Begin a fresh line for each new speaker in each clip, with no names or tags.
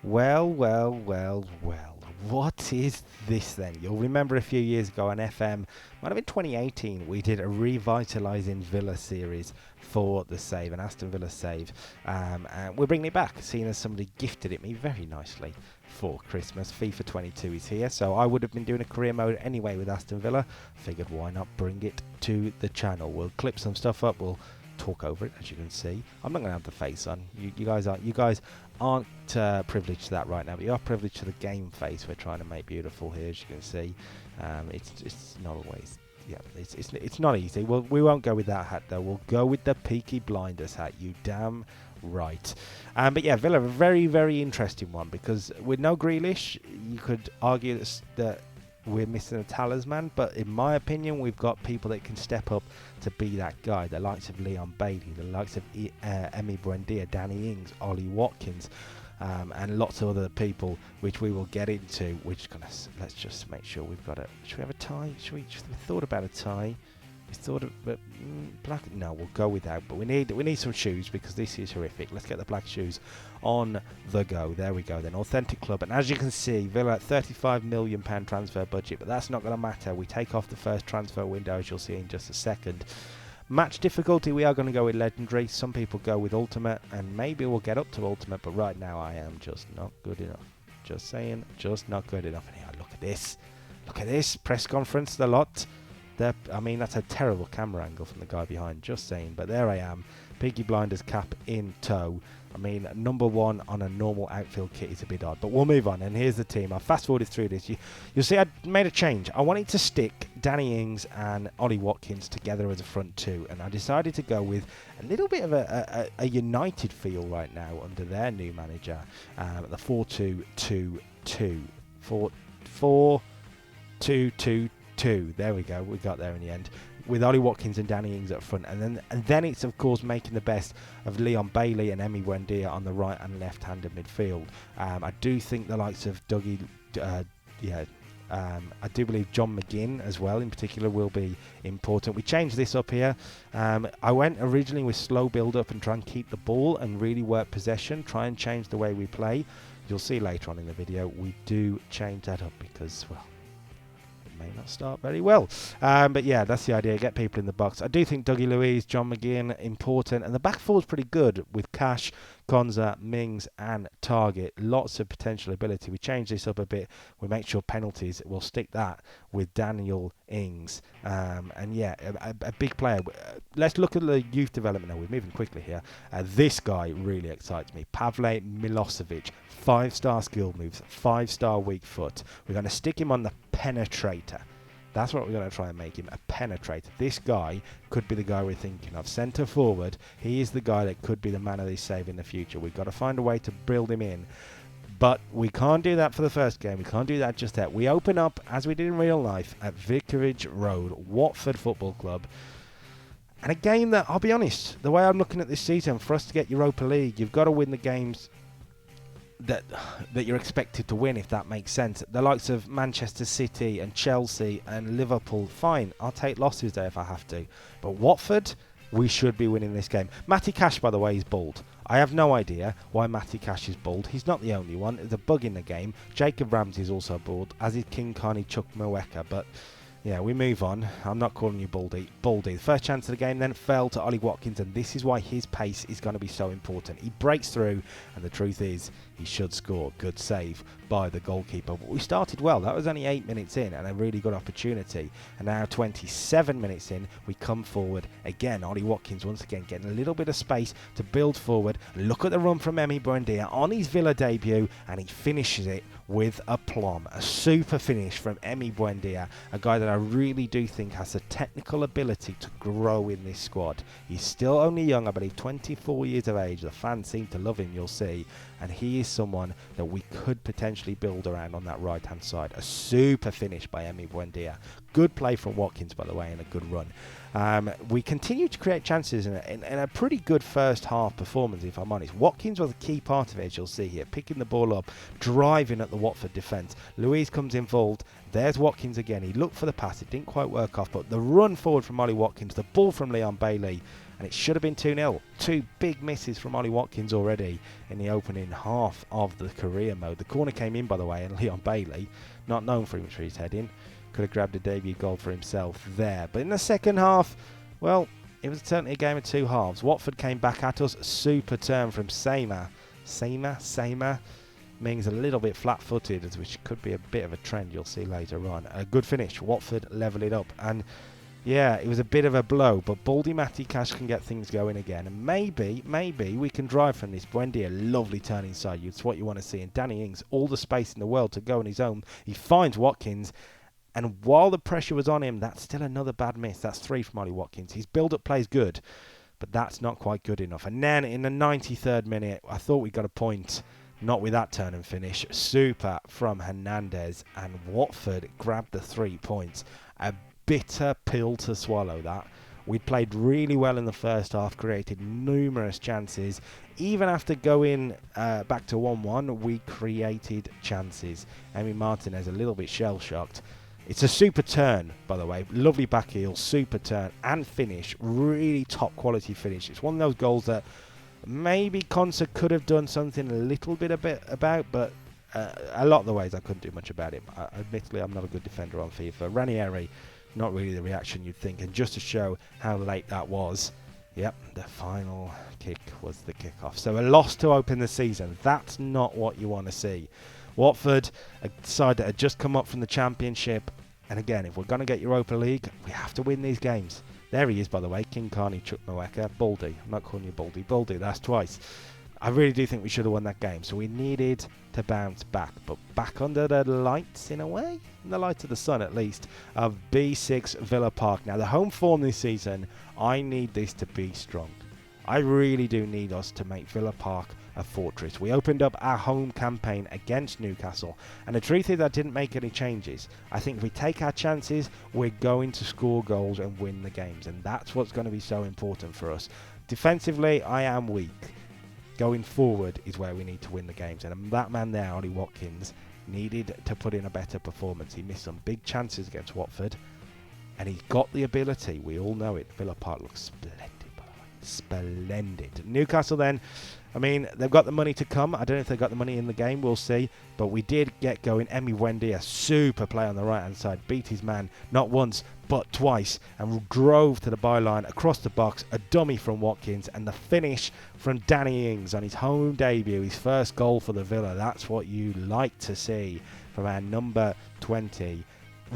Well, well, well, well. What is this then? You'll remember a few years ago on FM, might have been 2018, we did a revitalising Villa series for the save, an Aston Villa save. And we're bringing it back, seeing as somebody gifted it me very nicely for Christmas. FIFA 22 is here, so I would have been doing a career mode anyway with Aston Villa. Figured why not bring it to the channel. We'll clip some stuff up, we'll talk over it, as you can see. I'm not going to have the face on. You guys aren't privileged to that right now, but you are privileged to the game face we're trying to make beautiful here, as you can see. It's not always, yeah, it's not easy. We won't go with that hat though. We'll go with the Peaky Blinders hat. You damn right. But yeah, Villa, a very, very interesting one, because with no Grealish, you could argue that we're missing a talisman, but in my opinion, we've got people that can step up to be that guy. The likes of Leon Bailey, the likes of Emi Buendia, Danny Ings, Ollie Watkins, and lots of other people, which we will get into. Let's just make sure we've got it. Should we have a tie? We thought about a tie. We thought of black. No, we'll go without. But we need some shoes, because this is horrific. Let's get the black shoes on the go. There we go. Then authentic club, and as you can see, Villa at £35 million transfer budget, but that's not going to matter. We take off the first transfer window, as you'll see in just a second. Match difficulty, we are going to go with legendary. Some people go with ultimate, and maybe we'll get up to ultimate. But right now, I am just not good enough. Just saying, just not good enough. And here, look at this. Look at this press conference. The lot. I mean, that's a terrible camera angle from the guy behind, just saying. But there I am, Peaky Blinders cap in tow. I mean, number one on a normal outfield kit is a bit odd, but we'll move on. And here's the team. I've fast-forwarded through this. You'll see I made a change. I wanted to stick Danny Ings and Ollie Watkins together as a front two, and I decided to go with a little bit of a United feel right now under their new manager, the 4-2-2-2. 4-4-2-2-2. There we go. We got there in the end, with Ollie Watkins and Danny Ings up front, and then it's of course making the best of Leon Bailey and Emi Buendia on the right and left-handed midfield. I do think the likes of Dougie, I do believe John McGinn as well in particular will be important. We changed this up here. I went originally with slow build-up and try and keep the ball and really work possession, try and change the way we play. You'll see later on in the video we do change that up, because, well, may not start very well, but yeah, that's the idea. Get people in the box. I do think Dougie Luiz, John McGinn important, and the back four is pretty good with Cash, Konza, Mings and Target. Lots of potential ability. We change this up a bit. We make sure penalties, we'll stick that with Daniel Ings, and yeah, a big player. Let's look at the youth development now. We're moving quickly here. This guy really excites me. Pavle Milosevic, 5-star skill moves, 5-star weak foot. We're going to stick him on the penetrator. That's what we're going to try and make him, a penetrator. This guy could be the guy we're thinking of. Centre forward, he is the guy that could be the man of this save in the future. We've got to find a way to build him in. But we can't do that for the first game. We can't do that just yet. We open up, as we did in real life, at Vicarage Road, Watford Football Club. And a game that, I'll be honest, the way I'm looking at this season, for us to get Europa League, you've got to win the games that you're expected to win, if that makes sense. The likes of Manchester City and Chelsea and Liverpool, fine, I'll take losses there if I have to. But Watford, we should be winning this game. Matty Cash, by the way, is bald. I have no idea why Matty Cash is bald. He's not the only one. There's a bug in the game. Jacob Ramsey is also bald, as is King Carney Chuck Mweka, but yeah, we move on. I'm not calling you Baldy. The first chance of the game then fell to Ollie Watkins, and this is why his pace is going to be so important. He breaks through, and the truth is, he should score. Good save by the goalkeeper. But we started well. That was only 8 minutes in, and a really good opportunity. And now 27 minutes in, we come forward again. Ollie Watkins once again getting a little bit of space to build forward. Look at the run from Emi Buendia on his Villa debut, and he finishes it with aplomb. A super finish from Emi Buendia, a guy that I really do think has the technical ability to grow in this squad. He's still only young, I believe 24 years of age. The fans seem to love him, you'll see, and he is someone that we could potentially build around on that right hand side. A super finish by Emi Buendia. Good play from Watkins, by the way, and a good run. We continue to create chances in a pretty good first half performance, if I'm honest. Watkins was a key part of it, as you'll see here, picking the ball up, driving at the Watford defence. Luiz comes involved. There's Watkins again. He looked for the pass. It didn't quite work off, but the run forward from Ollie Watkins, the ball from Leon Bailey, and it should have been 2-0. Two big misses from Ollie Watkins already in the opening half of the career mode. The corner came in, by the way, and Leon Bailey, not known for his heading, could have grabbed a debut goal for himself there. But in the second half, well, it was certainly a game of two halves. Watford came back at us. Super turn from Seymour. Mings a little bit flat-footed, which could be a bit of a trend you'll see later on. A good finish. Watford level it up. And yeah, it was a bit of a blow, but Baldy Matty-Cash can get things going again. And maybe we can drive from this. Buendia, lovely turn inside you. It's what you want to see. And Danny Ings, all the space in the world to go on his own. He finds Watkins. And while the pressure was on him, that's still another bad miss. That's 3 from Ollie Watkins. His build-up play is good, but that's not quite good enough. And then in the 93rd minute, I thought we got a point. Not with that turn and finish. Super from Hernandez, and Watford grabbed the 3 points. A bitter pill to swallow, that. We played really well in the first half, created numerous chances. Even after going back to 1-1, we created chances. Emi Martinez a little bit shell-shocked. It's a super turn, by the way. Lovely back heel, super turn and finish. Really top quality finish. It's one of those goals that maybe Consa could have done something a little bit about, but a lot of the ways I couldn't do much about it. Admittedly, I'm not a good defender on FIFA. Ranieri, not really the reaction you'd think. And just to show how late that was, yep, the final kick was the kickoff. So a loss to open the season. That's not what you want to see. Watford, a side that had just come up from the Championship. And again, if we're going to get Europa League, we have to win these games. There he is, by the way, King Carney Chukwuemeka. Baldy. I'm not calling you Baldy. Baldy, that's twice. I really do think we should have won that game. So we needed to bounce back. But back under the lights, in a way, in the light of the sun at least, of B6 Villa Park. Now, the home form this season, I need this to be strong. I really do need us to make Villa Park a fortress. We opened up our home campaign against Newcastle, and the truth is I didn't make any changes. I think if we take our chances, we're going to score goals and win the games, and that's what's going to be so important for us. Defensively, I am weak. Going forward is where we need to win the games, and that man there, Ollie Watkins, needed to put in a better performance. He missed some big chances against Watford, and he's got the ability. We all know it. Villa Park looks splendid. Splendid. Newcastle then, I mean, they've got the money to come. I don't know if they've got the money in the game. We'll see. But we did get going. Emi Buendia, super play on the right-hand side. Beat his man not once, but twice. And drove to the byline, across the box. A dummy from Watkins. And the finish from Danny Ings on his home debut. His first goal for the Villa. That's what you like to see from our number 20.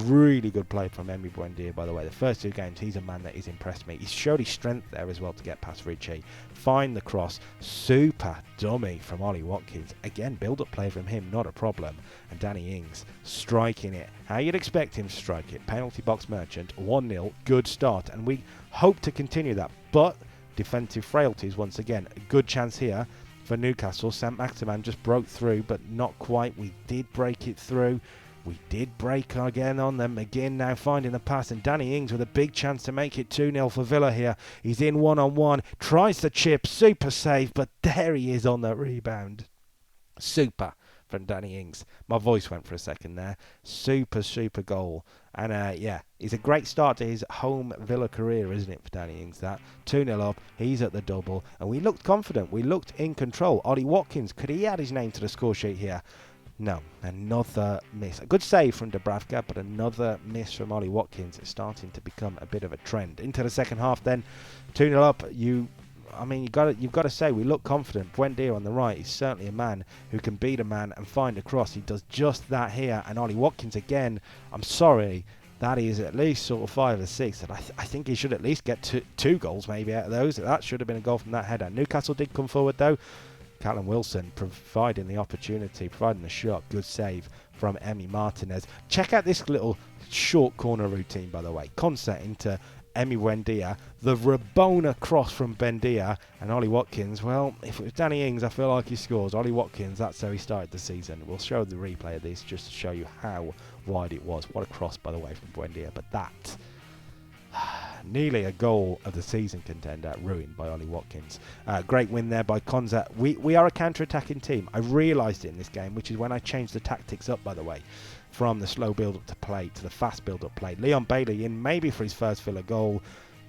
Really good play from Emi Buendia, by the way. The first 2 games, he's a man that has impressed me. He showed his strength there as well to get past Ritchie. Find the cross. Super dummy from Ollie Watkins. Again, build-up play from him, not a problem. And Danny Ings striking it. How you'd expect him to strike it. Penalty box merchant, 1-0. Good start. And we hope to continue that. But defensive frailties once again. A good chance here for Newcastle. Saint-Maximin just broke through, but not quite. We did break it through. We did break again on them. Again now finding the pass. And Danny Ings with a big chance to make it 2-0 for Villa here. He's in one-on-one. Tries to chip. Super save. But there he is on the rebound. Super from Danny Ings. My voice went for a second there. Super goal. And yeah, it's a great start to his home Villa career, isn't it, for Danny Ings? That 2-0 up. He's at the double. And we looked confident. We looked in control. Ollie Watkins, could he add his name to the score sheet here? No, another miss. A good save from Dubravka, but another miss from Ollie Watkins. It's starting to become a bit of a trend. Into the second half then, 2-0 up. You've got to say, we look confident. Buendia on the right is certainly a man who can beat a man and find a cross. He does just that here. And Ollie Watkins again, I'm sorry, that is at least sort of 5 or 6. And I think he should at least get two goals maybe out of those. That should have been a goal from that header. Newcastle did come forward though. Callum Wilson providing the opportunity, providing the shot. Good save from Emi Martinez. Check out this little short corner routine, by the way. Concept into Emi Buendia. The Rabona cross from Buendia. And Ollie Watkins, well, if it was Danny Ings, I feel like he scores. Ollie Watkins, that's how he started the season. We'll show the replay of this just to show you how wide it was. What a cross, by the way, from Buendia. But that... nearly a goal of the season contender, ruined by Ollie Watkins. Great win there by Konza. We are a counter-attacking team. I realised it in this game, which is when I changed the tactics up, by the way, from the slow build-up to play to the fast build-up play. Leon Bailey in maybe for his first Villa goal.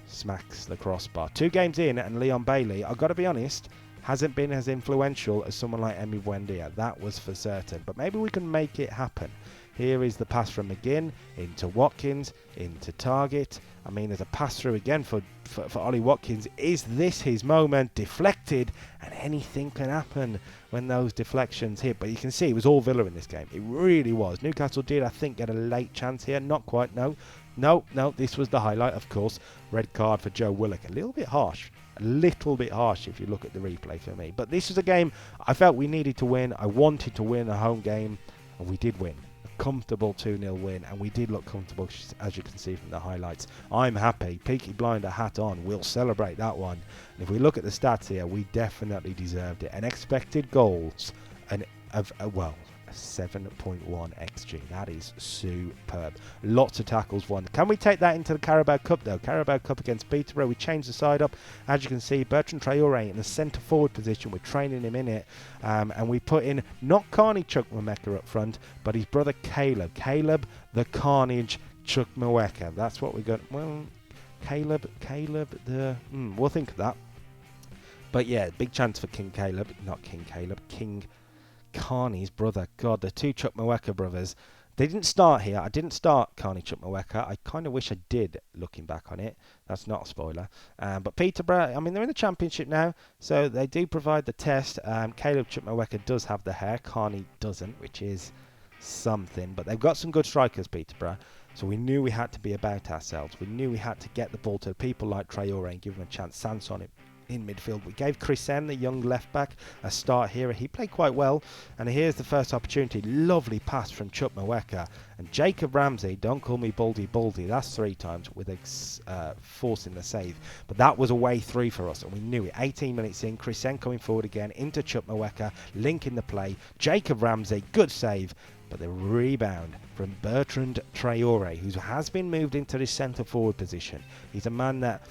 smacks the crossbar. 2 games in, and Leon Bailey, I've got to be honest, hasn't been as influential as someone like Emi Buendia. That was for certain. But maybe we can make it happen. Here is the pass from McGinn into Watkins, into Target. I mean, there's a pass through again for Ollie Watkins. Is this his moment? Deflected, and anything can happen when those deflections hit. But you can see it was all Villa in this game. It really was. Newcastle did, I think, get a late chance here. Not quite, no. No, this was the highlight, of course. Red card for Joe Willock. A little bit harsh. A little bit harsh if you look at the replay for me. But this was a game I felt we needed to win. I wanted to win a home game, and we did win. Comfortable 2-0 win, and we did look comfortable, as you can see from the highlights. I'm happy. Peaky Blinder hat on. We'll celebrate that one. And if we look at the stats here, we definitely deserved it. And expected goals, a 7.1 XG. That is superb. Lots of tackles won. Can we take that into the Carabao Cup though? Carabao Cup against Peterborough. We changed the side up. As you can see, Bertrand Traore in the centre forward position. We're training him in it. And we put in not Carney Chukwuemeka up front, but his brother Caleb. Caleb the Carnage Chukwuemeka. That's what we got. Well, Caleb we'll think of that. But yeah, big chance for King Carney's brother. God, the 2 Chukwuemeka brothers. They didn't start here. I didn't start Carney Chukwuemeka. I kind of wish I did, looking back on it. That's not a spoiler. But Peterborough, I mean, they're in the Championship now, so they do provide the test. Caleb Chukwuemeka does have the hair. Carney doesn't, which is something. But they've got some good strikers, Peterborough. So we knew we had to be about ourselves. We knew we had to get the ball to people like Traore and give them a chance. Sanson in midfield. We gave Chrisen, the young left back, a start here. He played quite well, and here's the first opportunity. Lovely pass from Chukwuemeka, and Jacob Ramsey, don't call me Baldy, that's 3 times with forcing the save, but that was a way through for us, and we knew it. 18 minutes in, Chrisen coming forward again into Chukwuemeka, linking the play. Jacob Ramsey, good save, but the rebound from Bertrand Traore, who has been moved into this centre forward position. He's a man that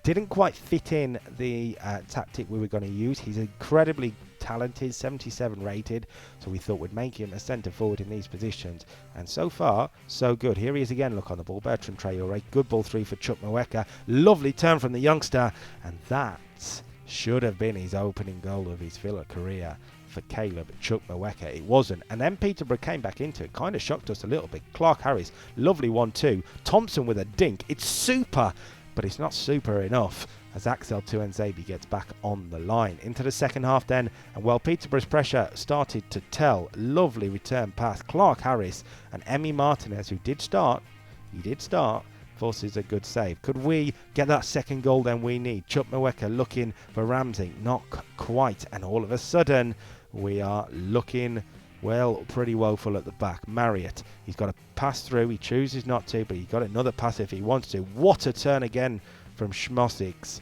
didn't quite fit in the tactic we were going to use. He's incredibly talented, 77 rated, so we thought we'd make him a centre forward in these positions, and so far so good. Here he is again. Look on the ball, Bertrand Traore, good ball through for Chukwuemeka, lovely turn from the youngster, and that should have been his opening goal of his Villa career for Caleb Chukwuemeka. It wasn't, and then Peterborough came back into it. Kind of shocked us a little bit. Clark Harris, lovely 1-2. Thompson with a dink. It's super, but it's not super enough as Axel Tuanzebe gets back on the line. Into the second half then, and while Peterborough's pressure started to tell, lovely return pass. Clark Harris and Emi Martinez, who did start, forces a good save. Could we get that second goal then we need? Chukwuemeka looking for Ramsey, not quite, and all of a sudden we are looking, well, pretty woeful at the back. Marriott, he's got a pass through, he chooses not to, but he's got another pass if he wants to. What a turn again from Schmodix,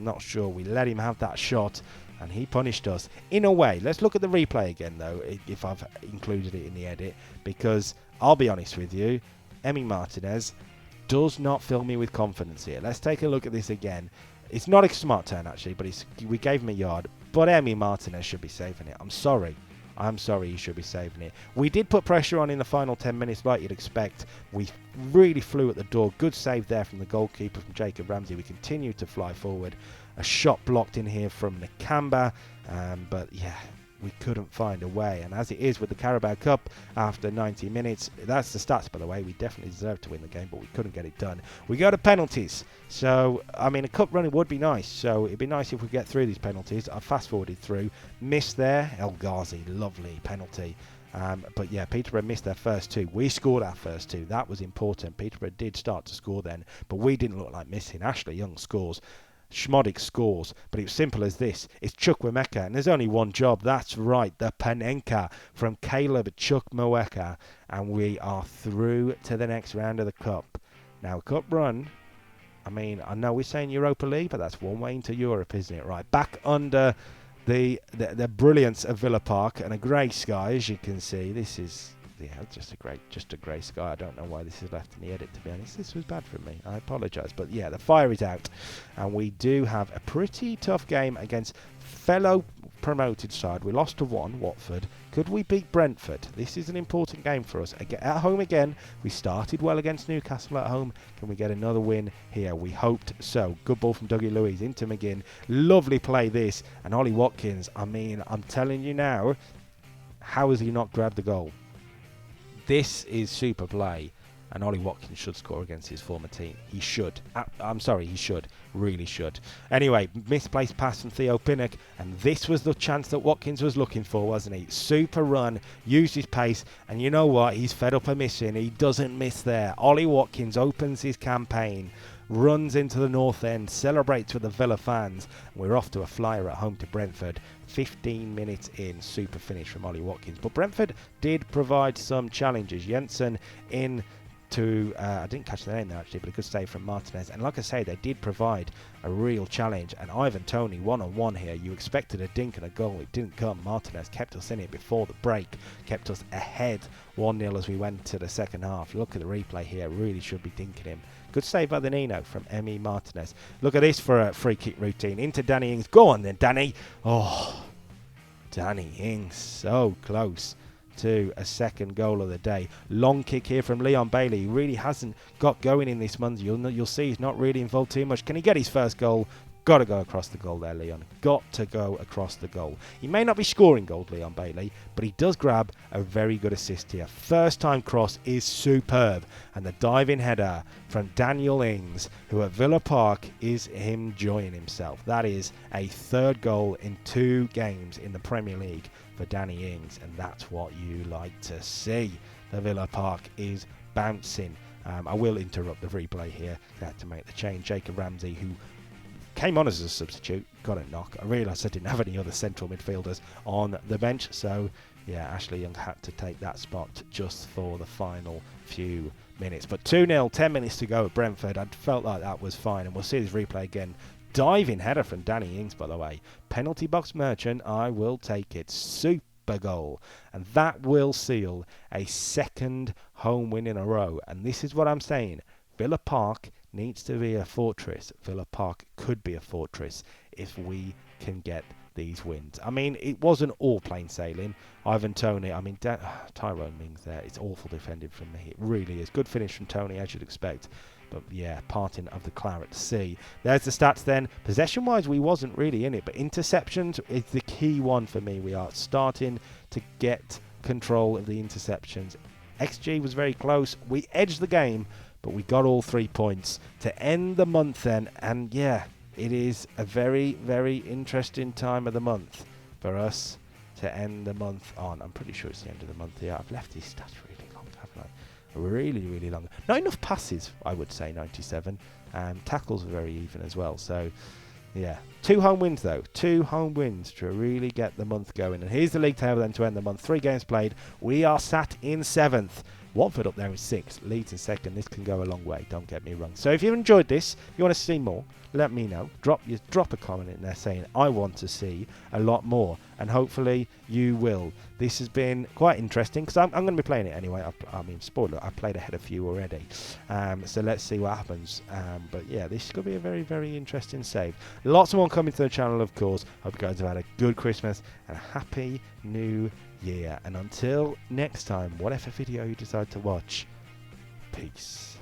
not sure. We let him have that shot and he punished us in a way. Let's look at the replay again though, if I've included it in the edit, because I'll be honest with you, Emi Martinez does not fill me with confidence here. Let's take a look at this again. It's not a smart turn actually, but we gave him a yard. But Emi Martinez should be saving it. I'm sorry, he should be saving it. We did put pressure on in the final 10 minutes like you'd expect. We really flew at the door. Good save there from the goalkeeper, from Jacob Ramsey. We continued to fly forward. A shot blocked in here from Nakamba. But yeah, we couldn't find a way. And as it is with the Carabao Cup, after 90 minutes, that's the stats, by the way. We definitely deserved to win the game, but we couldn't get it done. We go to penalties. So, I mean, a cup running would be nice. So, it'd be nice if we get through these penalties. I fast-forwarded through. Missed there. El Ghazi, lovely penalty. But yeah, Peterborough missed their first 2. We scored our first 2. That was important. Peterborough did start to score then, but we didn't look like missing. Ashley Young scores. Schmodix scores, but it's simple as this. It's Chukwuemeka, and there's only one job. That's right, the Panenka from Caleb Chukwuemeka, and we are through to the next round of the Cup. Now, Cup run, I mean, I know we're saying Europa League, but that's one way into Europe, isn't it? Right, back under the brilliance of Villa Park and a grey sky, as you can see. This is... yeah, just a grey sky. I don't know why this is left in the edit, to be honest. This was bad for me. I apologise. But yeah, the fire is out. And we do have a pretty tough game against fellow promoted side. We lost to Watford. Could we beat Brentford? This is an important game for us. At home again, we started well against Newcastle at home. Can we get another win here? We hoped so. Good ball from Dougie Luiz into McGinn. Lovely play this. And Ollie Watkins, I mean, I'm telling you now, how has he not grabbed the goal? This is super play. And Ollie Watkins should score against his former team. He should. I'm sorry, he should. Really should. Anyway, misplaced pass from Theo Pinnock. And this was the chance that Watkins was looking for, wasn't he? Super run, used his pace. And you know what? He's fed up of missing. He doesn't miss there. Ollie Watkins opens his campaign, runs into the north end, celebrates with the Villa fans. We're off to a flyer at home to Brentford. 15 minutes in, super finish from Ollie Watkins. But Brentford did provide some challenges. Jensen in to, I didn't catch the name there actually, but a good save from Martinez. And like I say, they did provide a real challenge. And Ivan Toney, one-on-one here. You expected a dink and a goal. It didn't come. Martinez kept us in it before the break, kept us ahead 1-0 as we went to the second half. Look at the replay here. Really should be dinking him. Good save by the Nino from Emi Martinez. Look at this for a free kick routine. Into Danny Ings. Go on then, Danny. Oh, Danny Ings. So close to a second goal of the day. Long kick here from Leon Bailey. He really hasn't got going in this month. You'll see he's not really involved too much. Can he get his first goal? Got to go across the goal there, Leon. Got to go across the goal. He may not be scoring goals, Leon Bailey, but he does grab a very good assist here. First time cross is superb. And the diving header from Daniel Ings, who at Villa Park is him enjoying himself. That is a third goal in 2 games in the Premier League for Danny Ings, and that's what you like to see. The Villa Park is bouncing. I will interrupt the replay here. I had to make the change. Jacob Ramsey, who came on as a substitute, got a knock. I realised I didn't have any other central midfielders on the bench, so yeah, Ashley Young had to take that spot just for the final few minutes. But 2-0, 10 minutes to go at Brentford. I felt like that was fine, and we'll see this replay again. Diving header from Danny Ings, by the way. Penalty box merchant, I will take it. Super goal. And that will seal a second home win in a row. And this is what I'm saying. Villa Park needs to be a fortress. Villa Park could be a fortress if we can get these wins. I mean, it wasn't all plain sailing. Ivan Toney, I mean, Tyrone Mings there. It's awful defending from me. It really is. Good finish from Toney, as you'd expect. But yeah, parting of the Claret Sea. There's the stats then. Possession-wise, we wasn't really in it. But interceptions is the key one for me. We are starting to get control of the interceptions. XG was very close. We edged the game, but we got all 3 points to end the month then. And yeah, it is a very, very interesting time of the month for us to end the month on. I'm pretty sure it's the end of the month here. I've left these stats really long, haven't I? Really, really long. Not enough passes, I would say, 97. Tackles were very even as well. So, yeah. 2 home wins, though. 2 home wins to really get the month going. And here's the league table then to end the month. 3 games played. We are sat in 7th. Watford up there in 6th. Leeds in 2nd. This can go a long way, don't get me wrong. So if you've enjoyed this, you want to see more, let me know. Drop a comment in there saying I want to see a lot more, and hopefully you will. This has been quite interesting because I'm going to be playing it anyway. I mean, spoiler, I played ahead of you already, so let's see what happens. But yeah, this could be a very, very interesting save. Lots more coming to the channel, of course. Hope you guys have had a good Christmas and a happy New Year. And until next time, whatever video you decide to watch, peace.